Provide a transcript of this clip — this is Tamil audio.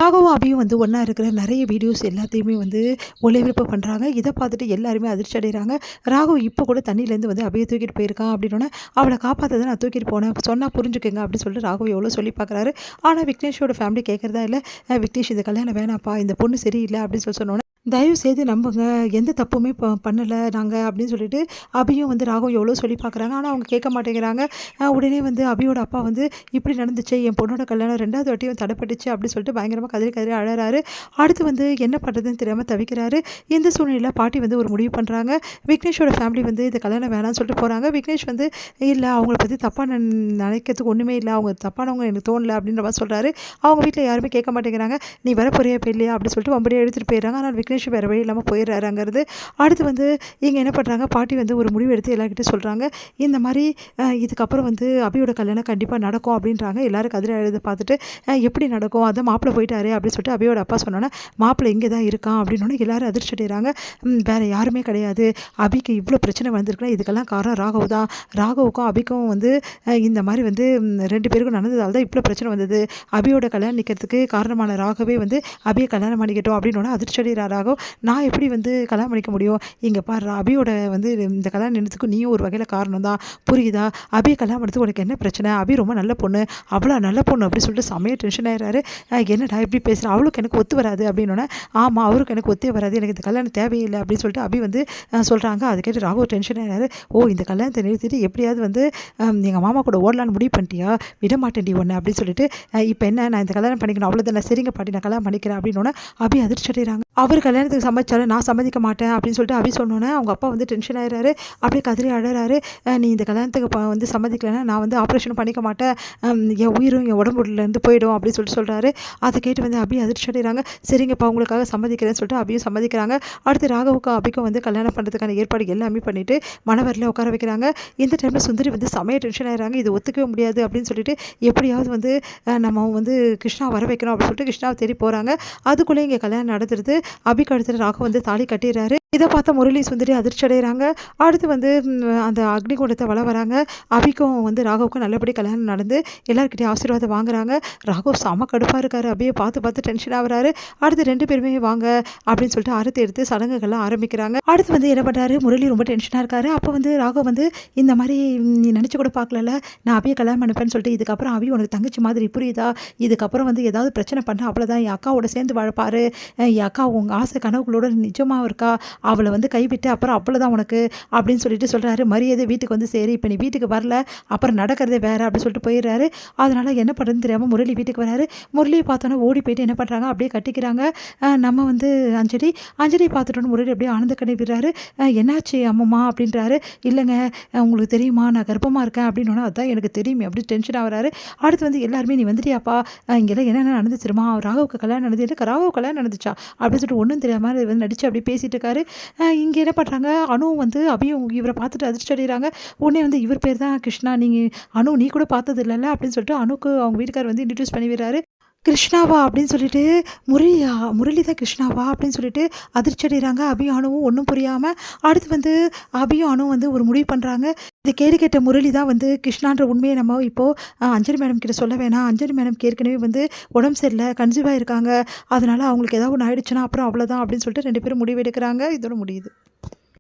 ராகவும் அபியும் வந்து ஒன்றா இருக்கிற நிறைய வீடியோஸ் எல்லாத்தையுமே வந்து ஒளிபரப்பு பண்ணுறாங்க. இதை பார்த்துட்டு எல்லாருமே அதிர்ச்சி அடைகிறாங்க. ராகு இப்போ கூட தண்ணியிலேருந்து வந்து அபியை தூக்கிட்டு போயிருக்கான் அப்படின்னோடனே, அவளை காப்பாற்ற நான் தூக்கிட்டு போனேன், சொன்னால் புரிஞ்சுக்கங்க அப்படின்னு சொல்லிட்டு ராகு எவ்வளோ சொல்லி பார்க்குறாரு. ஆனால் விக்னேஷோட ஃபேமிலி கேட்குறதா இல்லை. விக்னேஷ் இந்த கல்யாணம் வேணாப்பா, இந்த பொண்ணு சரியில்லை அப்படின்னு சொன்னோன்னே, தயவு செய்து நம்புங்க, எந்த தப்புமே பண்ணலை நாங்கள் அப்படின்னு சொல்லிட்டு அபியும் வந்து ராகவும் எவ்வளோ சொல்லி பார்க்குறாங்க. ஆனால் அவங்க கேட்க மாட்டேங்கிறாங்க. உடனே வந்து அபியோட அப்பா வந்து இப்படி நடந்துச்சு, என் பொண்ணோட கல்யாணம் 2வது வாட்டியும் தடைப்பட்டுச்சு அப்படின்னு சொல்லிட்டு பயங்கரமாக கதறி கதறி அழறாரு. அடுத்து வந்து என்ன பண்ணுறதுன்னு தெரியாமல் தவிக்கிறாரு. இந்த சூழ்நிலையில் பாட்டி வந்து ஒரு முடிவு பண்ணுறாங்க. விக்னேஷோட ஃபேமிலி வந்து இந்த கல்யாணம் வேணாம்னு சொல்லிட்டு போகிறாங்க. விக்னேஷ் வந்து இல்லை, அவங்கள பற்றி தப்பாக நினைக்கிறதுக்கு ஒன்றுமே இல்லை, அவங்க தப்பானவங்க எனக்கு தோணலை அப்படின்ற மாதிரி சொல்கிறாரு. அவங்க வீட்டில் யாருமே கேட்க மாட்டேங்கிறாங்க. நீ வர போறியா இப்போ இல்லையா அப்படின்னு சொல்லிட்டு வம்படியே எடுத்துகிட்டு போயிடுறாங்க. ஆனால் விக்னேஷ் வேறு வழி இல்லாமல் போயிடுறாருங்கிறது. அடுத்து வந்து இங்கே என்ன பண்ணுறாங்க, பாட்டி வந்து ஒரு முடிவு எடுத்து எல்லாருக்கிட்டையும் சொல்கிறாங்க. இந்த மாதிரி இதுக்கப்புறம் வந்து அபியோட கல்யாணம் கண்டிப்பாக நடக்கும் அப்படின்றாங்க. எல்லோரும் கதிரை எழுத பார்த்துட்டு எப்படி நடக்கும், அதான் மாப்பிள்ளை போயிட்டாரு அப்படின்னு சொல்லிட்டு அபியோட அப்பா சொன்னோன்னே, மாப்பிள்ளை இங்கே தான் இருக்கான் அப்படின்னோடனே எல்லாரும் அதிர்ச்சி அடைகிறாங்க. வேறு யாருமே கிடையாது, அபிக்கு இவ்வளோ பிரச்சனை வந்திருக்குன்னா இதுக்கெல்லாம் காரணம் ராகவ் தான். ராகவுக்கும் அபிக்கும் வந்து இந்த மாதிரி வந்து 2 பேருக்கும் நடந்ததால் தான் இவ்வளோ பிரச்சனை வந்தது. அபியோட கல்யாணம் நிற்கிறதுக்கு காரணமான ராகவே வந்து அபியை கல்யாணம் பண்ணிக்கிட்டோம் அப்படின்னோடனே அதிர்ச்சி அடைகிறார் ராகவ். நான் எப்படி வந்து கல்யாணம் பண்ணிக்க முடியும், இங்கே பாரு அபியோட வந்து இந்த கல்யாணம் நின்றதுக்கு நீயும் ஒரு வகையில் காரணம் தான், புரியுதா, அபியை கல்யாணம் பண்ணுறதுக்கு உனக்கு என்ன பிரச்சனை, அபி ரொம்ப நல்ல பொண்ணு, அவ்வளோ நல்ல பொண்ணு அப்படின்னு சொல்லிட்டு செம்மையாக டென்ஷன் ஆகிறாரு. என்னடா எப்படி பேசுகிறேன், அவளுக்கு எனக்கு ஒத்து வராது அப்படின்னோடனே, ஆமாம் அவருக்கு எனக்கு ஒத்தே வராது, எனக்கு இந்த கல்யாணம் தேவையில்லை அப்படின்னு சொல்லிட்டு அபி வந்து சொல்கிறாங்க. அது கேட்டு ராகவ் டென்ஷன் ஆகிறாரு. ஓ, இந்த கல்யாணத்தை நிறுத்திட்டு எப்படியாவது வந்து எங்கள் மாமா கூட ஓடலான்னு முடிவு பண்ணிட்டியா, விட மாட்டேன்டி ஒன்று அப்படின்னு சொல்லிட்டு, இப்போ என்ன நான் இந்த கல்யாணம் பண்ணிக்கணும் அவ்வளோதான், சரிங்க பாட்டி நான் கல்யாணம் பண்ணிக்கிறேன் அப்படின்னோடனே அபி அதிர்ச்சி அடைகிறாங்க. அவர் கல்யாணத்துக்கு சம்மதிச்சாலும் நான் சம்மதிக்க மாட்டேன் அப்படின்னு சொல்லிட்டு அபி சொன்னோன்னே அவங்க அப்பா வந்து டென்ஷன் ஆகிறாரு. அப்படியே கதறி அழறாரு. நீ இந்த கல்யாணத்துக்கு வந்து சம்மதிக்கலைன்னா நான் வந்து ஆப்ரேஷன் பண்ணிக்க மாட்டேன், என் உயிரும் என் உடம்புலேருந்து போயிடும் அப்படின்னு சொல்கிறாரு. அதை கேட்டு வந்து அபி அதிர்ச்சி அடைகிறாங்க. சரிங்கப்பா உங்களுக்காக சம்மதிக்கிறேன்னு சொல்லிட்டு அபியும் சம்மதிக்கிறாங்க. அடுத்து ராகவுக்கும் அபிக்கும் வந்து கல்யாணம் பண்ணுறதுக்கான ஏற்பாடு எல்லாமே பண்ணிவிட்டு மணவரில் உட்கார வைக்கிறாங்க. இந்த டைமில் சுந்தரி வந்து செமைய டென்ஷன் ஆகிறாங்க. இது ஒத்துக்கவே முடியாது அப்படின்னு சொல்லிட்டு எப்படியாவது வந்து நம்ம வந்து கிருஷ்ணா வர வைக்கணும் அப்படின்னு சொல்லிட்டு கிருஷ்ணாவை தேடி போகிறாங்க. அதுக்குள்ளே இங்கே கல்யாணம் நடத்துறது. அபிக்கு அடுத்து ராகவ் வந்து தாலி கட்டிடுறாரு. இதை பார்த்த முரளி சுந்தரி அதிர்ச்சி அடைகிறாங்க. அடுத்து வந்து அந்த அக்னிகுண்டத்தை வராங்க. அபிக்கும் வந்து ராகவுக்கும் நல்லபடி கல்யாணம் நடந்து எல்லாருக்கிட்டையும் ஆசீர்வாதம் வாங்குறாங்க. ராகவ் செம கடுப்பாக இருக்காரு. அபியை பார்த்து டென்ஷன் ஆகுறாரு. அடுத்து 2 பேருமே வாங்க அப்படின்னு சொல்லிட்டு அறுத்து எடுத்து சடங்குகள்லாம் ஆரம்பிக்கிறாங்க. அடுத்து வந்து என்ன பண்ணுறாரு, முரளி ரொம்ப டென்ஷனாக இருக்காரு. அப்போ வந்து ராகவ் வந்து இந்த மாதிரி நீ நினச்சி கூட பார்க்கல, நான் அபியை கல்யாணம் பண்ணிப்பேன்னு சொல்லிட்டு, இதுக்கப்புறம் அபி உனக்கு தங்கச்சி மாதிரி புரியுதா, இதுக்கப்புறம் வந்து ஏதாவது பிரச்சனை பண்ண அவ்வளோதான், என் அக்காவோட சேர்ந்து வாழப்பாரு, என் அக்கா உங்கள் ஆசை கனவுகளோட நிஜமாக இருக்கா, அவளை வந்து கைவிட்டு அப்புறம் அவ்வளோதான் உனக்கு அப்படின்னு சொல்லிட்டு சொல்கிறாரு. மரியாதை வீட்டுக்கு வந்து சரி, இப்போ நீ வீட்டுக்கு வரல அப்புறம் நடக்கிறதே வேறு அப்படின்னு சொல்லிட்டு போயிடுறாரு. அதனால் என்ன பண்ணுறதுன்னு தெரியாமல் முரளி வீட்டுக்கு வராரு. முரளியை பார்த்தோன்னா ஓடி போயிட்டு என்ன பண்ணுறாங்க, அப்படியே கட்டிக்கிறாங்க. நம்ம வந்து அஞ்சலி பார்த்துட்டோன்னு முரளி அப்படியே ஆனந்த கண்ணி விடுறாரு. என்னாச்சு அம்மம்மா அப்படின்றாரு. இல்லைங்க உங்களுக்கு தெரியுமா நான் கர்ப்பமாக இருக்கேன் அப்படின்னோன்னா, அதுதான் எனக்கு தெரியுமே அப்படி டென்ஷன் ஆகிறாரு. அடுத்து வந்து எல்லாருமே நீ வந்துட்டியாப்பா, இங்கெல்லாம் என்னென்ன நடந்துச்சுருமா, ராகவுக்கு கல்யாணம் நடந்து இல்லை ராகவுக்கு கல்யாணம் நடந்துச்சா அப்படின்னு சொல்லிட்டு ஒன்றும் தெரியாமல் வந்து நடித்து அப்படியே பேசிகிட்டு இருக்காரு. இங்கே என்ன பண்ணுறாங்க, அனுவும் வந்து அபியும் இவரை பார்த்துட்டு அதிர்ச்சி அடைகிறாங்க. உடனே வந்து இவர் பேர் தான் கிருஷ்ணா, நீங்கள் அனு நீ கூட பார்த்தது இல்லைல்ல அப்படின்னு சொல்லிட்டு அனுக்கு அவங்க வீட்டுக்கார் வந்து இன்ட்ரடியூஸ் பண்ணி விடுறாரு. கிருஷ்ணாவா அப்படின்னு சொல்லிட்டு, முரளி தான் கிருஷ்ணாவா அப்படின்னு சொல்லிட்டு அதிர்ச்சி அடைகிறாங்க. அபியும் அணுவும் ஒன்றும் புரியாமல். அடுத்து வந்து அபியும் அணுவும் வந்து ஒரு முடிவு பண்ணுறாங்க. இந்த கேள்வி கேட்ட முரளி தான் வந்து கிருஷ்ணான்ற உண்மையை நம்ம இப்போது அஞ்சலி மேடம் கிட்ட சொல்ல வேணாம், அஞ்சலி மேடம்க்கு ஏற்கனவே வந்து உடம்பு சரியில்லை, கன்சீவாக இருக்காங்க, அதனால் அவங்களுக்கு ஏதாவது ஒன்று ஆயிடுச்சுன்னா அப்புறம் அவ்வளோதான் அப்படின்னு சொல்லிட்டு 2 பேரும் முடிவு எடுக்கிறாங்க. இதோட முடியுது.